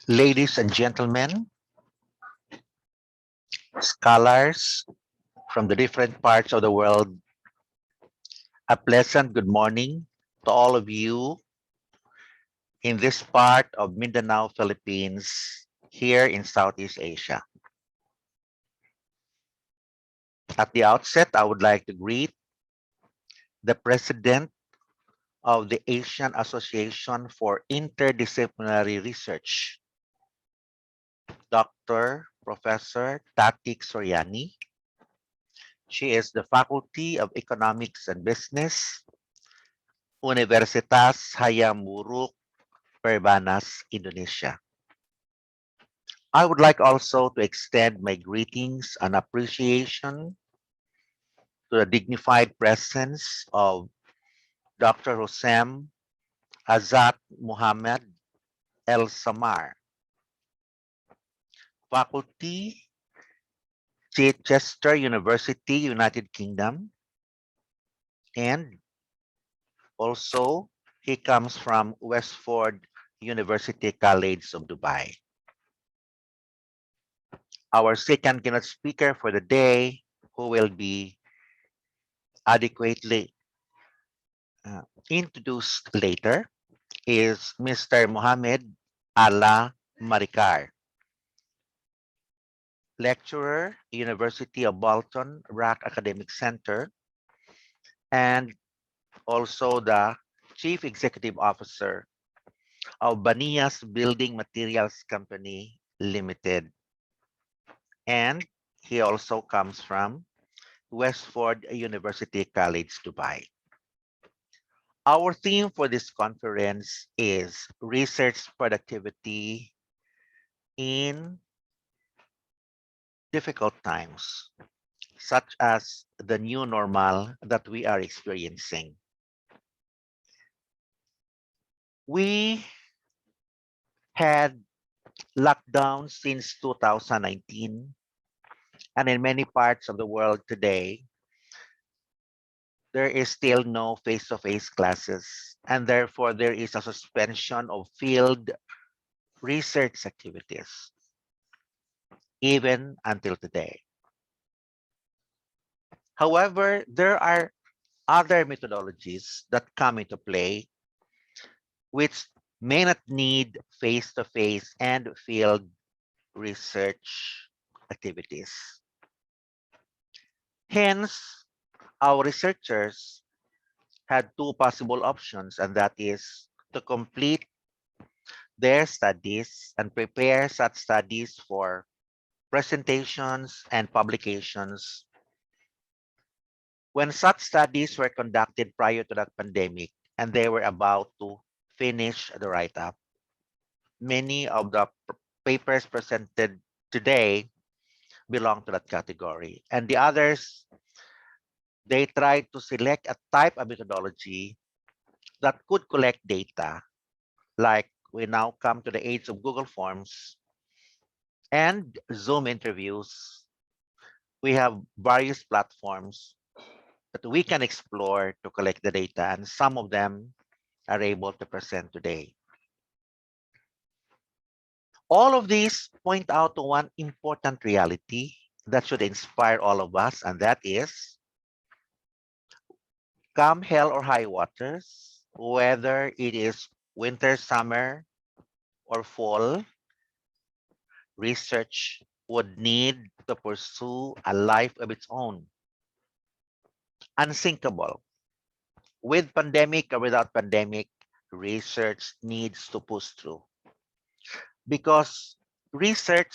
Ladies and gentlemen, scholars from the different parts of the world, a pleasant good morning to all of you in this part of Mindanao, Philippines, here in Southeast Asia. At the outset, I would like to greet the President of the Asian Association for Interdisciplinary Research, Dr. Professor Tatik Soryani. She is the Faculty of Economics and Business, Universitas Hayam Wuruk, Perbanas, Indonesia. I would like also to extend my greetings and appreciation to the dignified presence of Dr. Hosam Azat Muhammad El Samar, Faculty, Chichester University, United Kingdom, and also he comes from Westford University College of Dubai. Our second keynote speaker for the day, who will be adequately introduced later, is Mr. Mohamed Ala Marikar, lecturer, University of Bolton, Rack Academic Center, and also the Chief Executive Officer of Banias Building Materials Company Limited. And he also comes from Westford University College, Dubai. Our theme for this conference is research productivity in difficult times, such as the new normal that we are experiencing. We had lockdown since 2019, and in many parts of the world today, there is still no face-to-face classes, and therefore there is a suspension of field research activities, even until today. However, there are other methodologies that come into play which may not need face-to-face and field research activities. Hence, our researchers had two possible options, and that is to complete their studies and prepare such studies for presentations and publications. When such studies were conducted prior to that pandemic and they were about to finish the write-up, many of the papers presented today belong to that category. And the others, they tried to select a type of methodology that could collect data, like we now come to the age of Google Forms and Zoom interviews. We have various platforms that we can explore to collect the data, and some of them are able to present today. All of these point out to one important reality that should inspire all of us, and that is, come hell or high waters, whether it is winter, summer, or fall, research would need to pursue a life of its own. Unsinkable. With pandemic or without pandemic, research needs to push through. Because research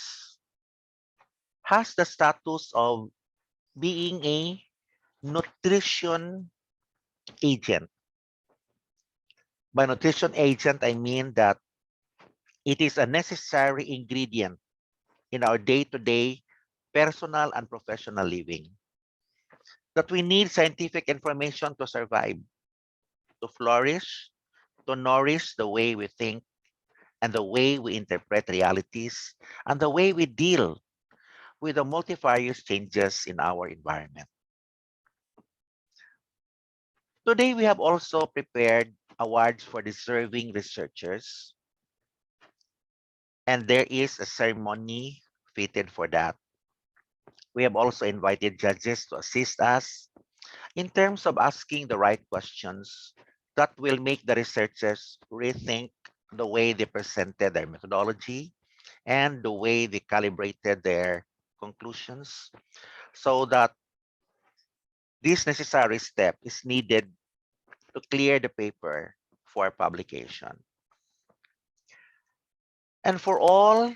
has the status of being a nutrition agent. By nutrition agent, I mean that it is a necessary ingredient in our day-to-day personal and professional living. That we need scientific information to survive, to flourish, to nourish the way we think and the way we interpret realities and the way we deal with the multifarious changes in our environment. Today, we have also prepared awards for deserving researchers and there is a ceremony fitted for that. We have also invited judges to assist us in terms of asking the right questions that will make the researchers rethink the way they presented their methodology and the way they calibrated their conclusions, so that this necessary step is needed to clear the paper for publication. And for all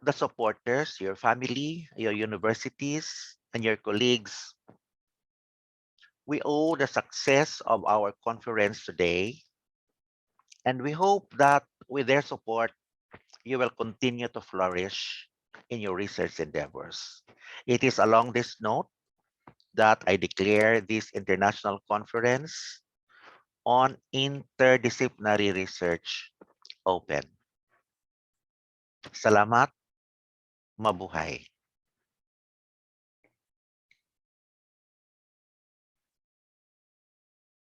the supporters, your family, your universities, and your colleagues, we owe the success of our conference today, and we hope that with their support, you will continue to flourish in your research endeavors. It is along this note that I declare this international conference on interdisciplinary research open. Salamat, mabuhay.